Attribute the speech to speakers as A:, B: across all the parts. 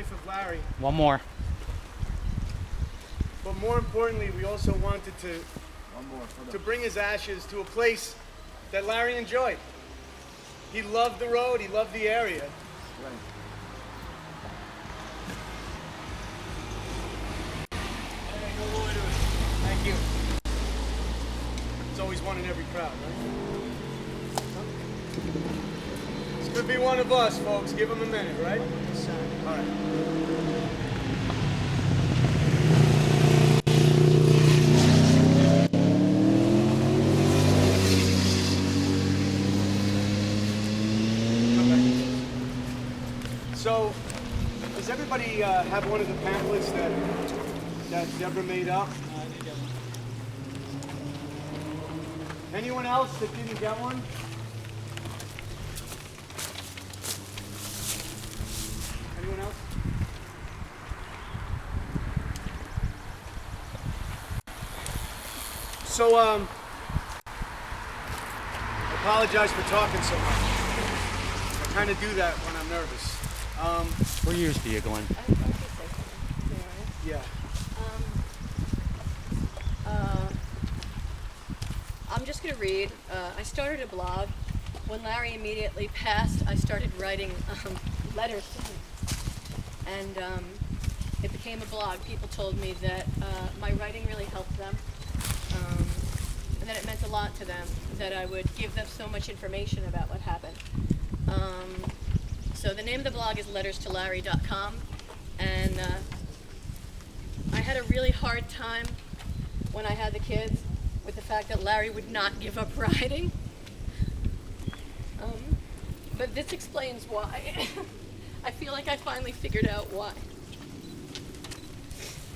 A: Life of Larry.
B: One more.
A: But more importantly, we also wanted to bring his ashes to a place that Larry enjoyed. He loved the road, he loved the area.
C: Right.
A: Hey, go over to it. Thank you. It's always one in every crowd, right? This could be one of us, folks. Give him a minute, right? All right. So, does everybody have one of the pamphlets that Deborah made up?
B: I did get one.
A: Anyone else that didn't get one? Anyone else? So, I apologize for talking so much. I kind of do that when I'm nervous.
B: We're used to you, Glen.
D: I could say something, to be honest.
A: Yeah.
D: I'm just going to read. I started a blog. When Larry immediately passed, I started writing letters to him. And it became a blog. People told me that my writing really helped them. And that it meant a lot to them, that I would give them so much information about what happened. So the name of the blog is letterstolarry.com, and I had a really hard time when I had the kids with the fact that Larry would not give up riding. But this explains why. I feel like I finally figured out why.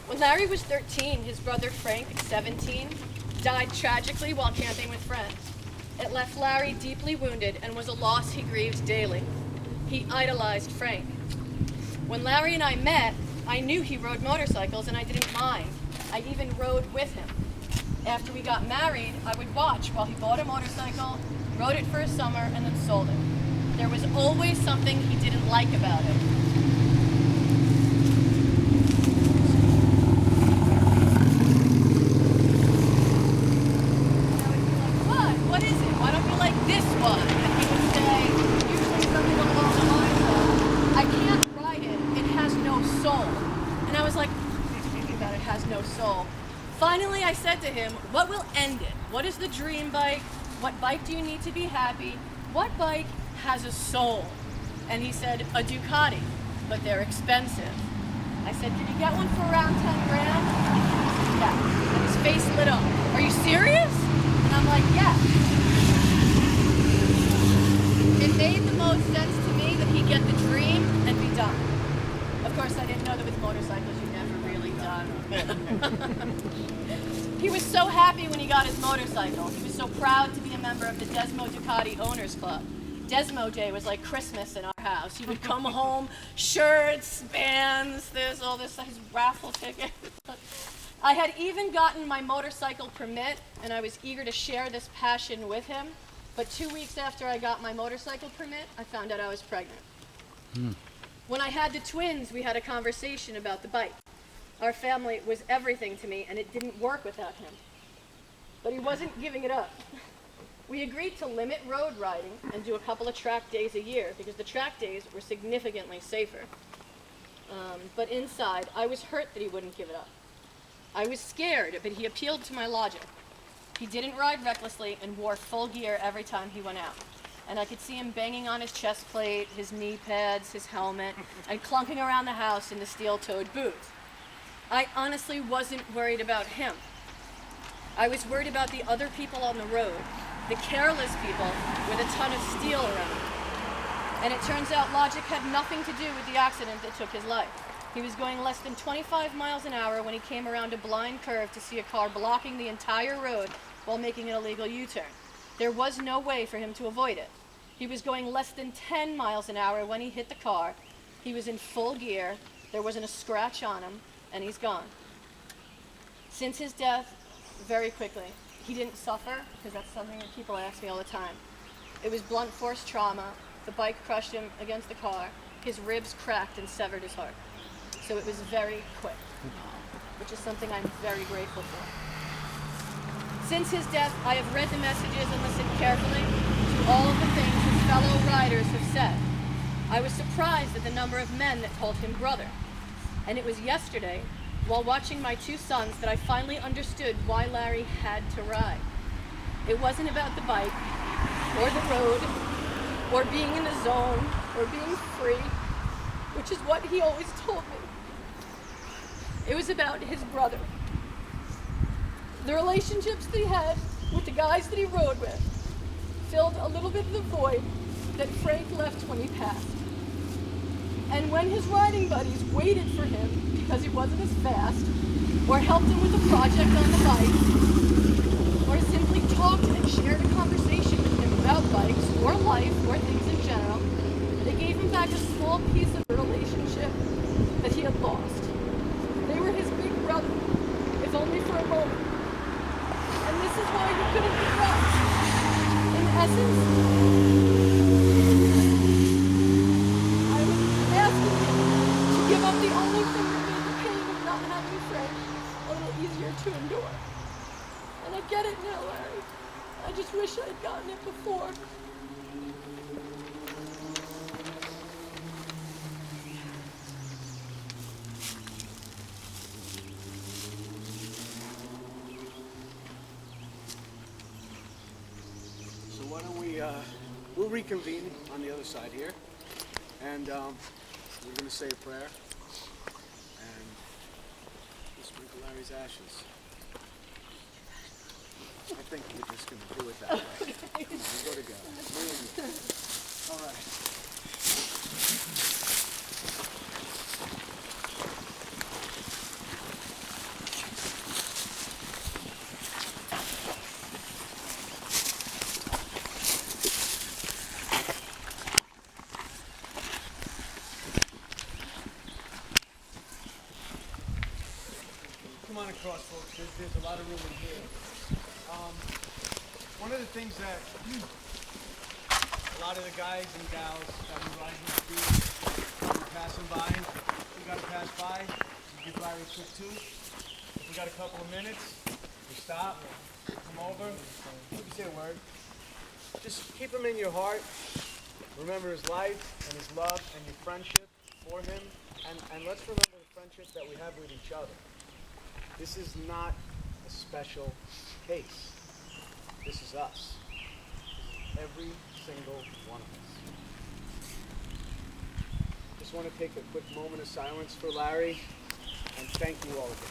D: When Larry was 13, his brother Frank, 17, died tragically while camping with friends. It left Larry deeply wounded and was a loss he grieved daily. He idolized Frank. When Larry and I met, I knew he rode motorcycles and I didn't mind. I even rode with him. After we got married, I would watch while he bought a motorcycle, rode it for a summer, and then sold it. There was always something he didn't like about it. What is it? Why don't you like this one? And he would say, usually something along the lines of, I can't ride it, it has no soul. And I was like, what are you thinking about it has no soul? Finally, I said to him, what will end it? What is the dream bike? What bike do you need to be happy? What bike has a soul? And he said, a Ducati, but they're expensive. I said, can you get one for around 10 grand? Yeah. And his face lit up. Are you serious? And I'm like, yeah. It made the most sense to me that he'd get the dream and be done. Of course, I didn't know that with motorcycles you're never really done. He was so happy when he got his motorcycle. He was so proud to be a member of the Desmo Ducati Owners Club. Desmo Day was like Christmas in our house. He would come home, shirts, bands, all this, his raffle ticket. I had even gotten my motorcycle permit, and I was eager to share this passion with him. But 2 weeks after I got my motorcycle permit, I found out I was pregnant. When I had the twins, we had a conversation about the bike. Our family was everything to me, and it didn't work without him. But he wasn't giving it up. We agreed to limit road riding and do a couple of track days a year, because the track days were significantly safer. But inside, I was hurt that he wouldn't give it up. I was scared, but he appealed to my logic. He didn't ride recklessly and wore full gear every time he went out. And I could see him banging on his chest plate, his knee pads, his helmet, and clunking around the house in the steel-toed boots. I honestly wasn't worried about him. I was worried about the other people on the road, the careless people with a ton of steel around. And it turns out logic had nothing to do with the accident that took his life. He was going less than 25 miles an hour when he came around a blind curve to see a car blocking the entire road while making an illegal U-turn. There was no way for him to avoid it. He was going less than 10 miles an hour when he hit the car. He was in full gear, there wasn't a scratch on him, and he's gone. Since his death, very quickly, he didn't suffer, because that's something that people ask me all the time. It was blunt force trauma. The bike crushed him against the car. His ribs cracked and severed his heart. So it was very quick, which is something I'm very grateful for. Since his death, I have read the messages and listened carefully to all of the things his fellow riders have said. I was surprised at the number of men that called him brother. And it was yesterday, while watching my two sons, that I finally understood why Larry had to ride. It wasn't about the bike, or the road, or being in the zone, or being free, which is what he always told me. It was about his brother. The relationships that he had with the guys that he rode with filled a little bit of the void that Frank left when he passed. And when his riding buddies waited for him because he wasn't as fast, or helped him with a project on the bike, or simply talked and shared a conversation with him about bikes, or life, or things in general, they gave him back a small piece of the relationship that he had lost. They were his big brother, if only for a moment. And this is why he couldn't give up. In essence, I was asking him to give up the only thing that made the pain of not having Frank a little easier to endure. And I get it now, Larry. I just wish I'd gotten it before.
A: Why don't we'll reconvene on the other side here, and we're going to say a prayer, and we'll sprinkle Larry's ashes. I think we're just going to do it that way. We'll go together. All right. Come on across, folks. There's a lot of room in here. One of the things that a lot of the guys and gals that we ride with do when we're passing by, we got to pass by, we give Larry a quick toot. If we got a couple of minutes, we stop, come over, maybe say a word. Just keep him in your heart. Remember his life and his love and your friendship for him. And let's remember the friendship that we have with each other. This is not a special case. This is us. Every single one of us. Just want to take a quick moment of silence for Larry and thank you all again.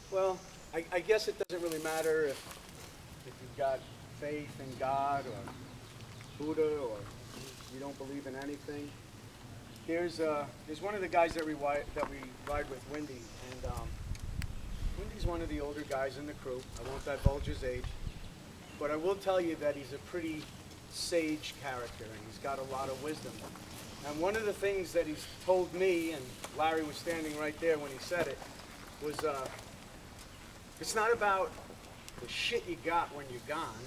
A: Well, I guess it doesn't really matter if you've got faith in God or Buddha or you don't believe in anything. There's one of the guys that we ride with, Windy, and Windy's one of the older guys in the crew. I won't divulge his age, but I will tell you that he's a pretty sage character and he's got a lot of wisdom. And one of the things that he's told me, and Larry was standing right there when he said it, was it's not about the shit you got when you're gone.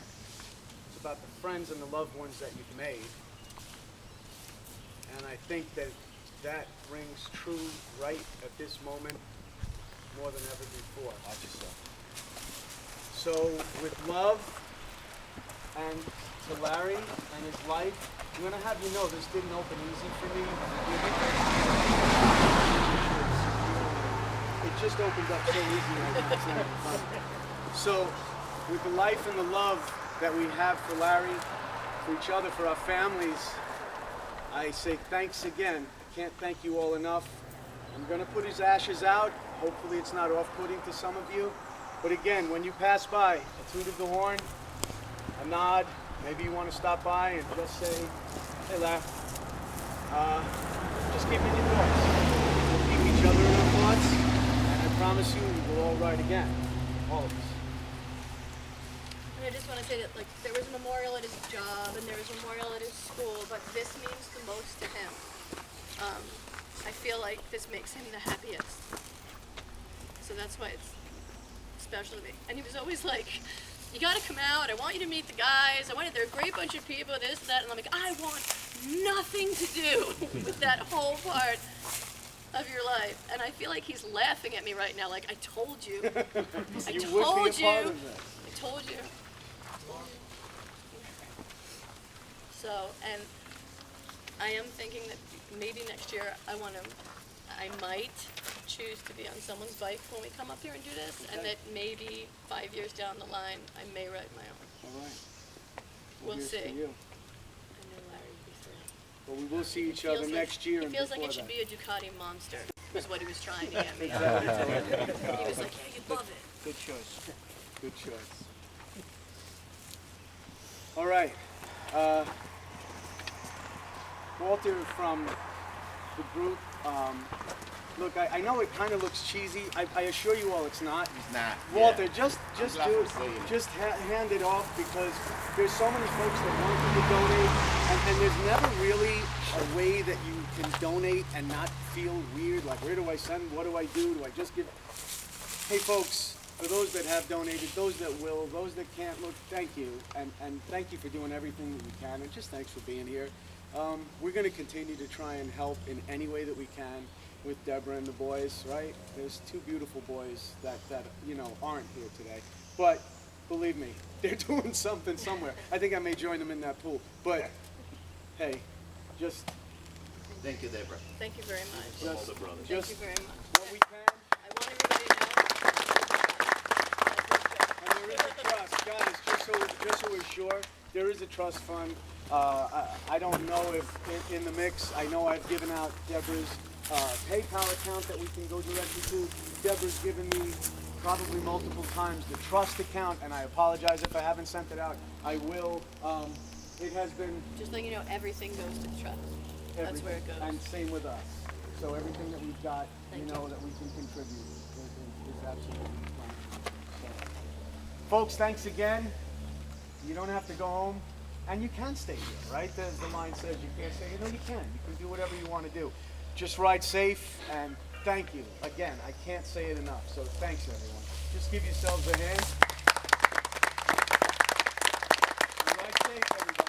A: It's about the friends and the loved ones that you've made. And I think that rings true right at this moment more than ever before. So with love and to Larry and his life, I'm going to have you know this didn't open easy for me. It just opened up so easy. So with the life and the love that we have for Larry, for each other, for our families, I say thanks again. I can't thank you all enough. I'm going to put his ashes out Hopefully it's not off-putting to some of you. But again, when you pass by, a toot of the horn, a nod, maybe you want to stop by and just say, hey, Larry. Just keep in your thoughts. We'll keep each other in our thoughts, and I promise you we will all ride again. All of us.
D: And I just want to say that, like, there was a memorial at his job and there was a memorial at his school, but this means the most to him. I feel like this makes him the happiest. So that's why it's special to me. And he was always like, you gotta come out, I want you to meet the guys, they're a great bunch of people, this, that, and I'm like, I want nothing to do with that whole part of your life. And I feel like he's laughing at me right now, like, I told you. I
A: You
D: told
A: would be a part
D: you.
A: of this.
D: I told you. So, and I am thinking that maybe next year I might choose to be on someone's bike when we come up here and do this, and that maybe 5 years down the line I may ride my own.
A: All right.
D: We'll
A: Here's
D: see.
A: to
D: I
A: you.
D: know Larry would be thrilled.
A: Well, we will see each other next year.
D: It feels like it should be a Ducati Monster, is what he was trying to get me. He was like, yeah, you'd love it.
A: Good choice. Good choice. All right. Walter from the group. Look, I know it kind of looks cheesy. I assure you all it's not.
C: It's not.
A: Walter,
C: Yeah.
A: just
C: I'm glad
A: do
C: for
A: it.
C: saying it.
A: Just hand it off, because there's so many folks that want you to donate, and there's never really a way that you can donate and not feel weird. Like, where do I send? What do I do? Do I just give? Hey, folks, for those that have donated, those that will, those that can't, look, thank you, and thank you for doing everything that you can, and just thanks for being here. We're going to continue to try and help in any way that we can with Deborah and the boys, right? There's two beautiful boys that you know aren't here today, but believe me, they're doing something somewhere. I think I may join them in that pool. But hey, just
C: Thank you, Deborah.
D: Thank you very much.
C: From all the brothers.
D: Thank
A: just
D: you very much.
A: what we can.
D: I want everybody to know.
A: And there is a trust, guys. Just so we're sure, there is a trust fund. I don't know if in the mix. I know I've given out Deborah's PayPal account that we can go directly to. Deborah's given me probably multiple times the trust account, and I apologize if I haven't sent it out. I will. It has been
D: Just letting you know, everything goes to the trust. That's where it goes.
A: And same with us. So everything that we've got,
D: Thank
A: you know,
D: you.
A: that we can contribute is absolutely fine. So, folks, thanks again. You don't have to go home, and you can stay here, right? As the line says, you can't stay here. No, you can. You can do whatever you want to do. Just ride safe, and thank you. Again, I can't say it enough, so thanks, everyone. Just give yourselves a hand. Ride safe, everybody.